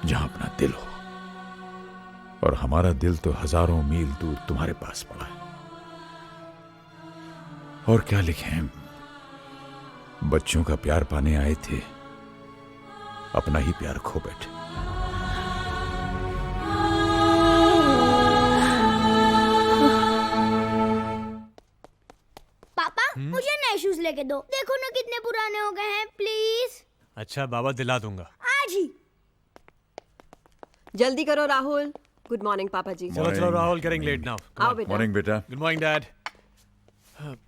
जहां अपना दिल हो। और हमारा दिल तो हजारों मील दूर तुम्हारे पास पड़ा है। और क्या लिखें, बच्चों का प्यार पाने आए थे, अपना ही प्यार खो बैठे। पापा मुझे नए शूज लेके दो। देखो ना कितने पुराने हो गए हैं, प्लीज। अच्छा बाबा, दिला दूंगा आज ही। जल्दी करो राहुल। गुड मॉर्निंग पापा जी। चलो चलो राहुल, गेटिंग लेट नाउ। आओ बेटा। मॉर्निंग बेटा। Good morning dad.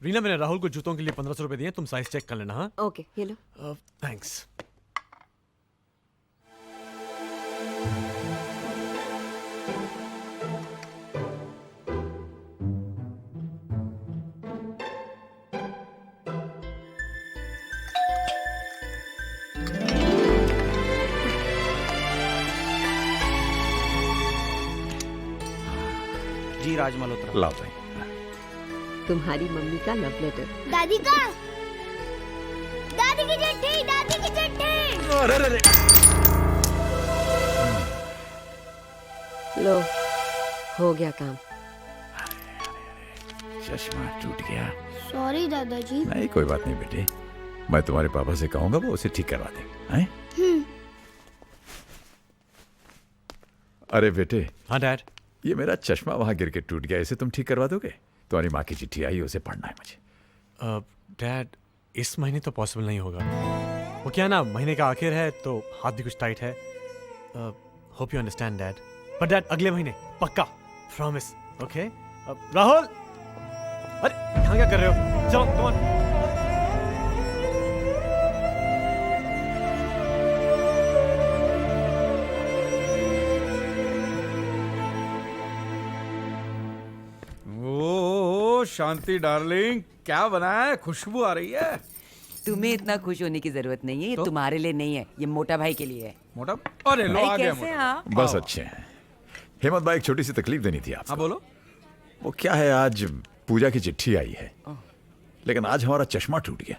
रीना, मैंने राहुल को जूतों के लिए 1500 रुपए दिए, तुम साइज चेक कर लेना। हाँ ओके, ये लो। थैंक्स। जी राज मल्होत्रा। लाओ भाई। तुम्हारी मम्मी का लव लेटर। दादी का? दादी की चिट्ठी, दादी की चिट्ठी। अरे अरे अरे। लो, हो गया काम। चश्मा टूट गया। सॉरी दादाजी। नहीं कोई बात नहीं बेटे, मैं तुम्हारे पापा से कहूंगा, वो उसे ठीक करवा देंगे। हैं? अरे बेटे। हाँ डैड। ये मेरा चश्मा वहां गिर के टूट गया, इसे तुम ठीक करवा दोगे? तुम्हारी माँ की चिट्ठी आई, उसे पढ़ना है मुझे। डैड, इस महीने तो पॉसिबल नहीं होगा। वो क्या ना, महीने का आखिर है तो हाथ भी कुछ टाइट है। Hope you understand dad. But dad, अगले महीने पक्का, प्रॉमिस। ओके राहुल। अरे यहाँ क्या कर रहे हो? चलो कम ऑन। शांति डार्लिंग, क्या बनाया है? खुशबू आ रही है। तुम्हें इतना खुश होने की जरूरत नहीं है, ये तुम्हारे लिए नहीं है, ये मोटा भाई के लिए है। मोटा? अरे लो, आ गया कैसे मोटा। हाँ? बस अच्छे हैं। हेमंत भाई, एक छोटी सी तकलीफ देनी थी आपको। हाँ बोलो। वो क्या है, आज पूजा की चिट्ठी आई है, लेकिन आज हमारा चश्मा टूट गया।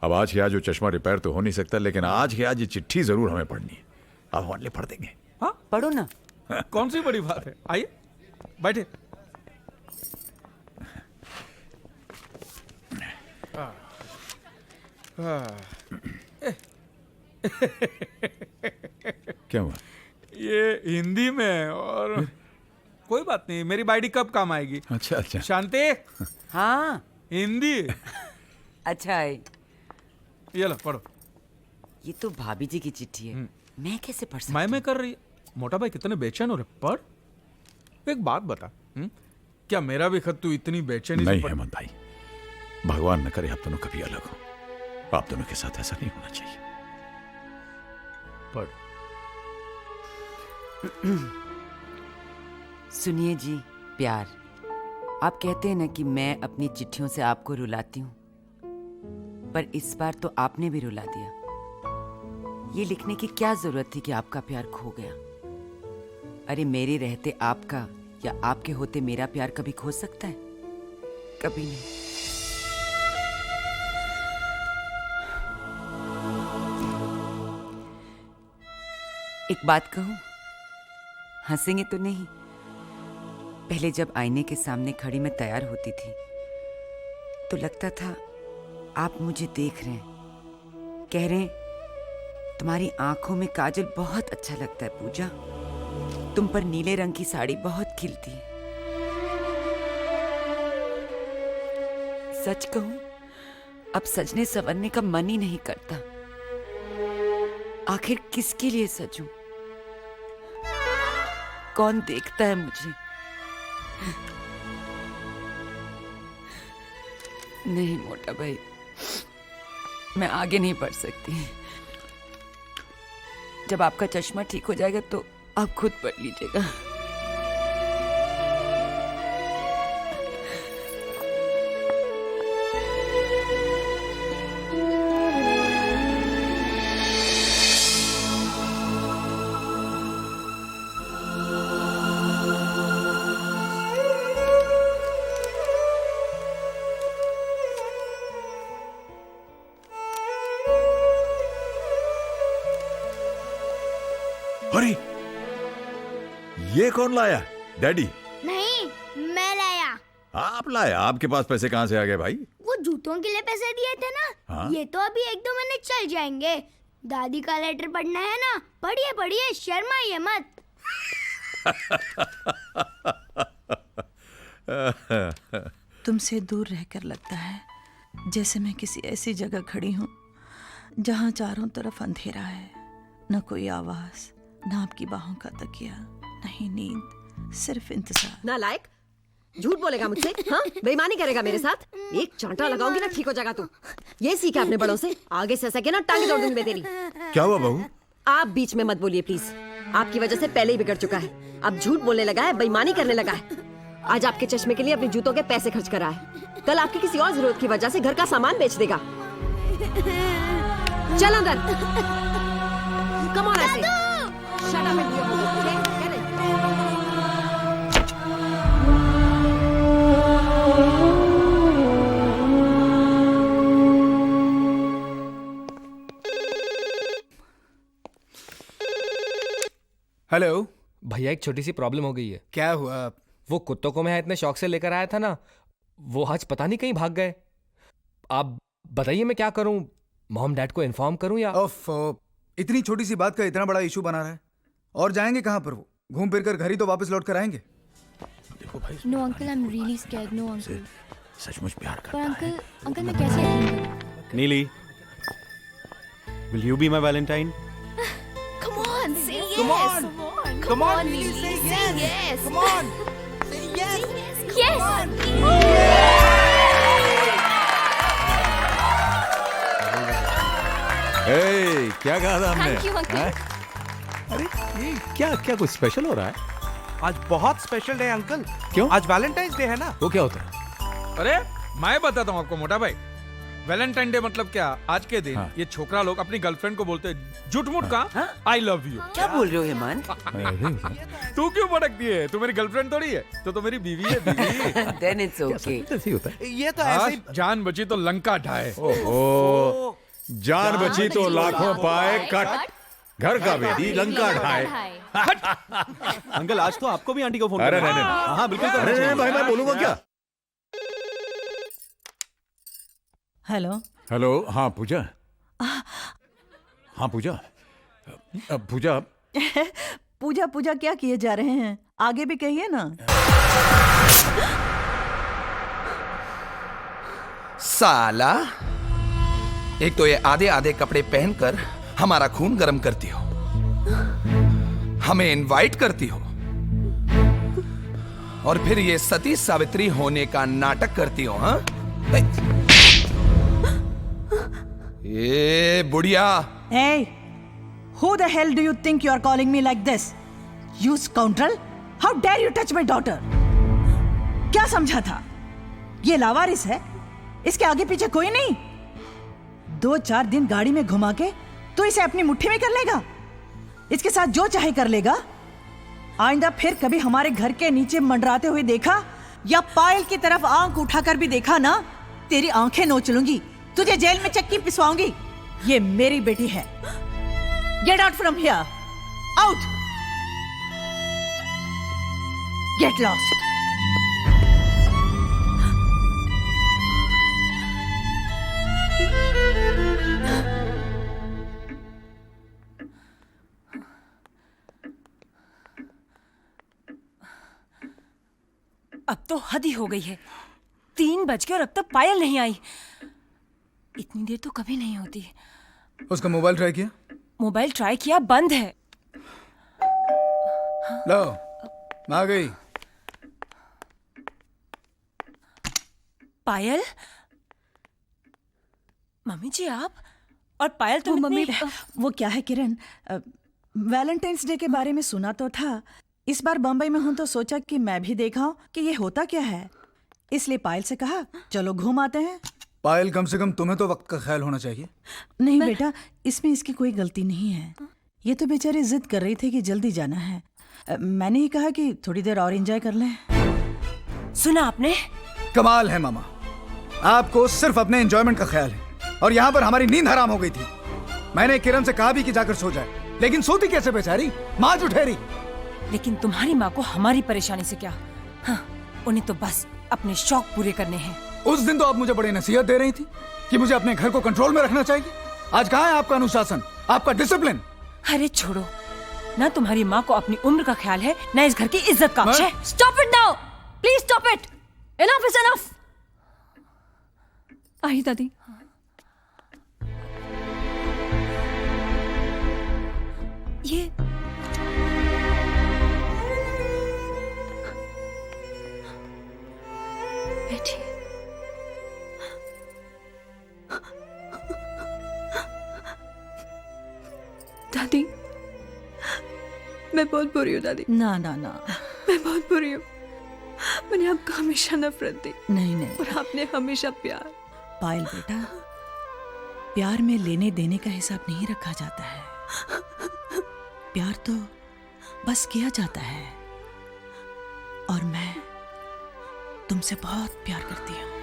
अब आज के आज वो चश्मा रिपेयर तो हो नहीं सकता, लेकिन आज के आज ये चिट्ठी जरूर हमें पढ़नी है। आप हमारे लिए पढ़ देंगे? हाँ पढ़ो ना। कौन सी बड़ी बात है, आइए बैठे। क्या हुआ? ये हिंदी में, और कोई बात नहीं, मेरी बाइडी कब काम आएगी। अच्छा अच्छा। शांति, हाँ हिंदी। अच्छा है। ये लो पढ़ो। ये तो भाभी जी की चिट्ठी है, मैं कैसे पढ़ सकती मैं कर रही है। मोटा भाई कितने बेचैन हो रहे, पढ़। एक बात बता, क्या मेरा भी खत तू इतनी बेचैनी से नहीं पढ़? हेमंत भाई, भगवान न करे आप दोनों कभी अलग हो। आप दोनों के साथ ऐसा नहीं होना चाहिए। पढ़। सुनिए जी, प्यार। आप कहते हैं ना कि मैं अपनी चिट्ठियों से आपको रुलाती हूँ, पर इस बार तो आपने भी रुला दिया। ये लिखने की क्या जरूरत थी कि आपका प्यार खो गया? अरे मेरे रहते आपका या आपके होते मेरा प्यार कभी खो सकता है? कभी नहीं। एक बात कहूं, हंसेंगे तो नहीं। पहले जब आईने के सामने खड़ी मैं तैयार होती थी तो लगता था आप मुझे देख रहे हैं, कह रहे हैं तुम्हारी आंखों में काजल बहुत अच्छा लगता है पूजा, तुम पर नीले रंग की साड़ी बहुत खिलती है। सच कहूं, अब सजने संवरने का मन ही नहीं करता। आखिर किसके लिए सजूं? कौन देखता है मुझे? नहीं मोटा भाई, मैं आगे नहीं बढ़ सकती। जब आपका चश्मा ठीक हो जाएगा तो आप खुद पढ़ लीजिएगा। अरे ये कौन लाया? डैडी? नहीं, मैं लाया। आप लाया? आपके पास पैसे कहाँ से आ गए भाई? वो जूतों के लिए पैसे दिए थे ना। हाँ? ये तो अभी 1-2 महीने चल जाएंगे। दादी का लेटर पढ़ना है ना, पढ़िए पढ़िए, शर्माइए मत। तुमसे दूर रहकर लगता है जैसे मैं किसी ऐसी जगह खड़ी हूँ जहाँ चारों तरफ अंधेरा है, न कोई आवाज, न आपकी बाहों का तकिया, नहीं नींद, सिर्फ इंतजार। नालायक, झूठ बोलेगा मुझसे? हाँ, बेईमानी करेगा मेरे साथ? एक चांटा लगाऊंगी ना, ठीक हो जाएगा तू। ये सीखा अपने बड़ों से, आगे से सके ना टांगे तोड़ दूंगी मैं तेरी। क्या हुआ बहू? आप बीच में मत बोलिए प्लीज। आपकी वजह से पहले ही बिगड़ चुका है, अब झूठ बोलने लगा है, बेईमानी करने लगा है। आज आपके चश्मे के लिए अपने जूतों के पैसे खर्च करा है, कल आपकी किसी और जरूरत की वजह से घर का सामान बेच देगा। चल अंदर। कम ऑन ऐसे। शट अप एंड हेलो भैया, एक छोटी सी प्रॉब्लम हो गई है। क्या हुआ? वो कुत्तों को मैं इतने शौक से लेकर आया था ना, वो आज पता नहीं कहीं भाग गए। आप बताइए मैं क्या करूं? मॉम डैड को इन्फॉर्म करूं या? ओफ, इतनी छोटी सी बात का इतना बड़ा इशू बना रहा है। और जाएंगे कहाँ पर? वो घूम फिर कर घर ही तो वापस लौट कर आएंगे। देखो भाई, no uncle, I am really scared. No uncle. सचमुच प्यार पर करता है। अंकल मैं कैसे यकीन करूं? नीली, will you be my Valentine? Come on, say yes. Come on. Come on, Neely, say yes. Come on. Say yes. Yes. ए, क्या कहा था हमने? Thank you, uncle. हैं? अरे ये क्या क्या कुछ स्पेशल हो रहा है? आज बहुत स्पेशल डे अंकल। क्यों? आज वैलेंटाइंस डे है ना। वो क्या होता है? अरे मैं बताता हूँ आपको मोटा भाई, वैलेंटाइन डे मतलब क्या? आज के दिन हाँ। ये छोकरा लोग अपनी गर्लफ्रेंड को बोलते हैं झूठ-मूठ का आई लव यू। क्या बोल रहे हो हेमंत? तू क्यों भड़कती है? तू मेरी गर्लफ्रेंड थोड़ी है, तो मेरी बीवी है, बीवी। Then it's okay. ऐसे ही होता है। ये तो ऐसे ही। जान बची तो लंका ढाए। ओहो, जान बची तो लाखों पाए कट, घर का बेदी लंका ढाए। अंकल, आज तो आपको भी आंटी को फोन अरे करना है। नहीं, हाँ बिल्कुल करना अरे चाहिए। नहीं भाई, मैं बोलूंगा क्या? हेलो। हेलो, हाँ पूजा। हाँ पूजा, पूजा पूजा पूजा क्या किए जा रहे हैं? आगे भी कहिए ना। साला, एक तो ये आधे आधे कपड़े पहनकर हमारा खून गर्म करती हो, हमें इनवाइट करती हो, और फिर ये सती सावित्री होने का नाटक करती हो। हाँ, ये बुढ़िया। Hey, who the hell do you think you are calling me like this? You scoundrel! How dare you touch my daughter? क्या समझा था? ये लावारिस है, इसके आगे पीछे कोई नहीं। 2-4 दिन गाड़ी में घुमा के तो इसे अपनी मुट्ठी में कर लेगा, इसके साथ जो चाहे कर लेगा। आइंदा फिर कभी हमारे घर के नीचे मंडराते हुए देखा या पायल की तरफ आंख उठाकर भी देखा ना, तेरी आंखें नोच लूंगी, तुझे जेल में चक्की पिसवाऊंगी। ये मेरी बेटी है। Get out from here, out, get lost. अब तो हद ही हो गई है। 3 बज गए और अब तक पायल नहीं आई। इतनी देर तो कभी नहीं होती। उसका मोबाइल ट्राई किया? मोबाइल ट्राई किया, बंद है। लो, आ गई। पायल, मम्मी जी आप और पायल तो मम्मी, वो क्या है किरण, वैलेंटाइंस डे के बारे में सुना तो था। इस बार बम्बई में हूं तो सोचा कि मैं भी देखाऊं कि ये होता क्या है, इसलिए पायल से कहा चलो घूम आते हैं। पायल, कम से कम तुम्हें तो वक्त का ख्याल होना चाहिए। नहीं बेटा, इसमें इसकी कोई गलती नहीं है। ये तो बेचारी जिद कर रही थी कि जल्दी जाना है। मैंने ही कहा कि थोड़ी देर और एंजॉय कर लें। सुना आपने? कमाल है मामा, आपको सिर्फ अपने एंजॉयमेंट का ख्याल है, और यहाँ पर हमारी नींद हराम हो गई थी। मैंने किरण से कहा भी कि जाकर सो जाए, लेकिन सोती कैसे बेचारी, माँ जो ठहरी। लेकिन तुम्हारी माँ को हमारी परेशानी से क्या? हाँ, उन्हें तो बस अपने शौक पूरे करने हैं। उस दिन तो आप मुझे बड़ी नसीहत दे रही थी कि मुझे अपने घर को कंट्रोल में रखना चाहिए। आज कहाँ है आपका अनुशासन, आपका डिसिप्लिन? अरे छोड़ो ना, तुम्हारी माँ को अपनी उम्र का ख्याल है ना इस घर की इज्जत का। Stop it now, please stop it. Enough is enough. आई दादी। ये बैठी। दादी, मैं बहुत बुरी हूँ दादी। ना ना ना, मैं बहुत बुरी हूँ। मैंने आपको हमेशा नफरत दी। नहीं नहीं, और आपने हमेशा प्यार। पायल बेटा, प्यार में लेने देने का हिसाब नहीं रखा जाता है। प्यार तो बस किया जाता है। और मैं तुमसे बहुत प्यार करती हूँ।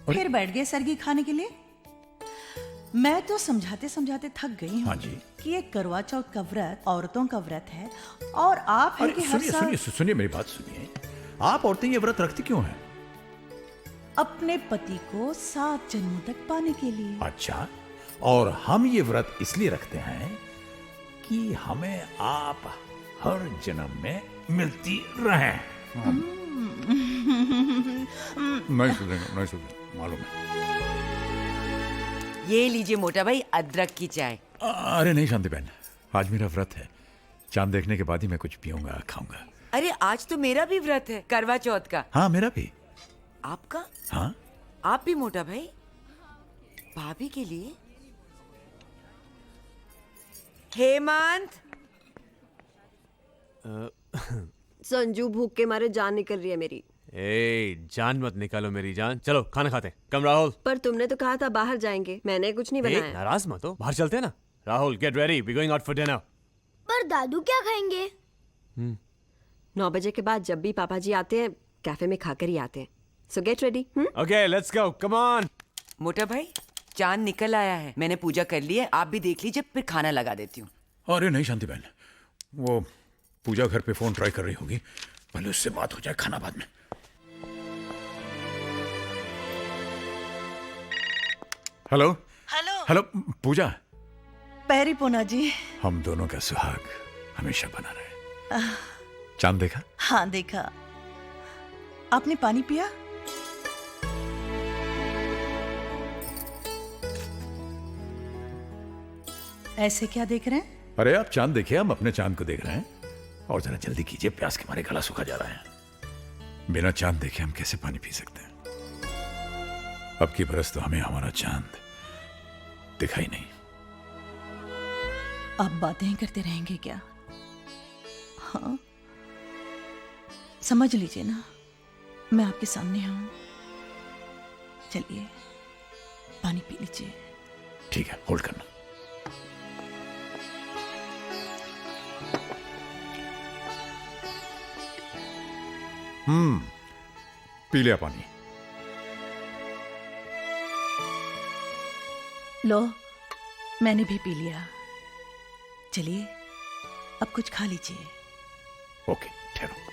फिर बैठ गए सरगी खाने के लिए? मैं तो समझाते समझाते थक गई हूँ। हाँ जी। कि ये करवा चौथ का व्रत औरतों का व्रत है और आप हैं कि हर सुनिए साल सुनिए सुनिए मेरी बात सुनिए। आप औरतें ये व्रत रखती क्यों हैं? अपने पति को 7 जन्मों तक पाने के लिए। अच्छा, और हम ये व्रत इसलिए रखते हैं कि हमें आप हर जन्म में मिलती रहें। नहीं सुनेंगे मालूम है। ये लीजिए मोटा भाई, अदरक की चाय। अरे नहीं शांति बहन, आज मेरा व्रत है। चांद देखने के बाद ही मैं कुछ पीऊंगा खाऊंगा। अरे आज तो मेरा भी व्रत है, करवा चौथ का। हाँ मेरा भी। आपका? हाँ। आप भी मोटा भाई? भाभी के लिए? हेमंत। संजू, भूख के मारे जान निकल रही है मेरी। ए, जान मत निकालो मेरी जान। चलो खाना खाते। कम राहुल। पर तुमने तो कहा था बाहर जाएंगे, मैंने कुछ नहीं बनाया। नाराज मत हो, बाहर चलते हैं ना। Rahul, get ready, we going out for dinner. पर दादू क्या खाएंगे? 9 बजे के बाद जब भी पापा जी आते हैं कैफे में खाकर ही आते हैं। सो get ready. Okay, let's go, come on. मोटा भाई, चांद निकल आया है, मैंने पूजा कर ली है, आप भी देख लीजिए, फिर खाना लगा देती हूँ। अरे नहीं शांति बहन, वो पूजा घर पे फोन ट्राई कर रही होगी, पहले उससे बात हो जाए, खाना बाद में। हेलो हेलो हेलो पूजा। पैरी पोना जी। हम दोनों का सुहाग हमेशा बना रहे। चांद देखा? हाँ देखा। आपने पानी पिया? ऐसे क्या देख रहे हैं? अरे आप चांद देखिए, हम अपने चांद को देख रहे हैं। और जरा जल्दी कीजिए, प्यास के मारे गला सूखा जा रहा है। बिना चांद देखे हम कैसे पानी पी सकते हैं? अब की बरस तो हमें हमारा चांद दिखाई नहीं। आप बातें ही करते रहेंगे क्या? हाँ, समझ लीजिए ना, मैं आपके सामने हूं। चलिए पानी पी लीजिए। ठीक है, होल्ड करना। पी लिया पानी। लो, मैंने भी पी लिया। चलिए अब कुछ खा लीजिए। ओके, ठहरो।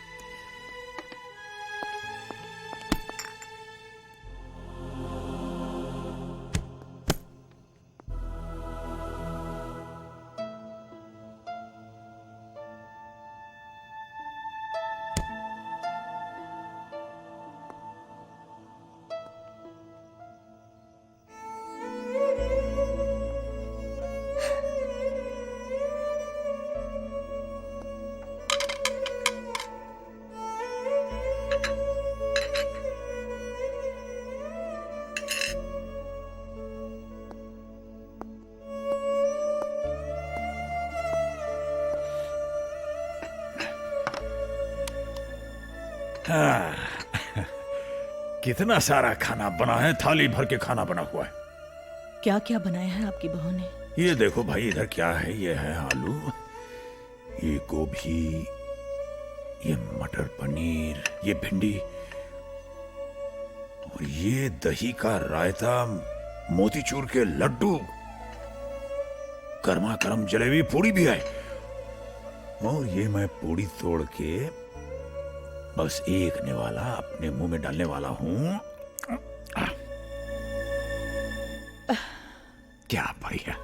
कितना सारा खाना बना है, थाली भर के खाना बना हुआ है। क्या क्या बनाया है आपकी बहू ने? ये देखो भाई, इधर क्या है? ये है आलू, ये गोभी, ये मटर पनीर, ये भिंडी और ये दही का रायता, मोतीचूर के लड्डू, गर्मा गर्म जलेबी पूड़ी भी है। और ये मैं पूड़ी तोड़ के बस एक निवाला अपने मुंह में डालने वाला हूं। क्या बढ़िया,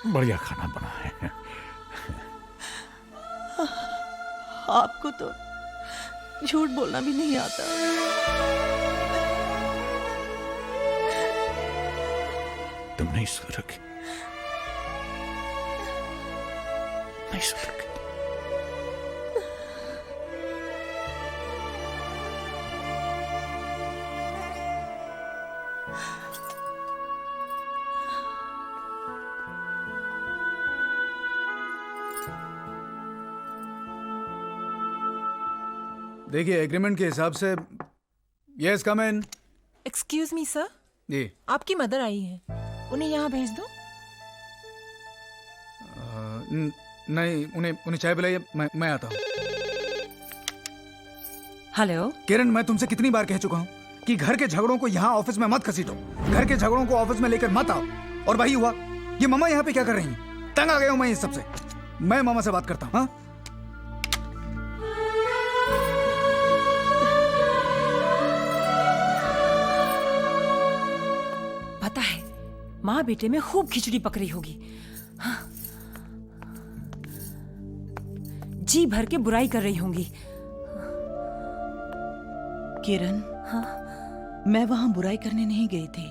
बढ़िया खाना बना है। आपको तो झूठ बोलना भी नहीं आता। तुम नहीं सुधरोगे, नहीं सुधरोगे। देखिए एग्रीमेंट के हिसाब से, यस कम इन। एक्सक्यूज मी सर, जी आपकी मदर आई है, उन्हें यहाँ भेज दो। नहीं, उन्हें चाय पिलाइए, मैं आता हूँ। हेलो किरण, मैं तुमसे कितनी बार कह चुका हूँ कि घर के झगड़ों को यहाँ ऑफिस में मत घसीटो, घर के झगड़ों को ऑफिस में लेकर मत आओ। और वही हुआ, ये मामा यहाँ पे क्या कर रही हैं? तंग आ गया हूँ मैं इस सबसे। मैं मामा से बात करता हूँ। हाँ, पता है माँ बेटे में खूब खिचड़ी पक रही होगी। हाँ। जी भर के बुराई कर रही होंगी। किरण, हाँ मैं वहां बुराई करने नहीं गई थी।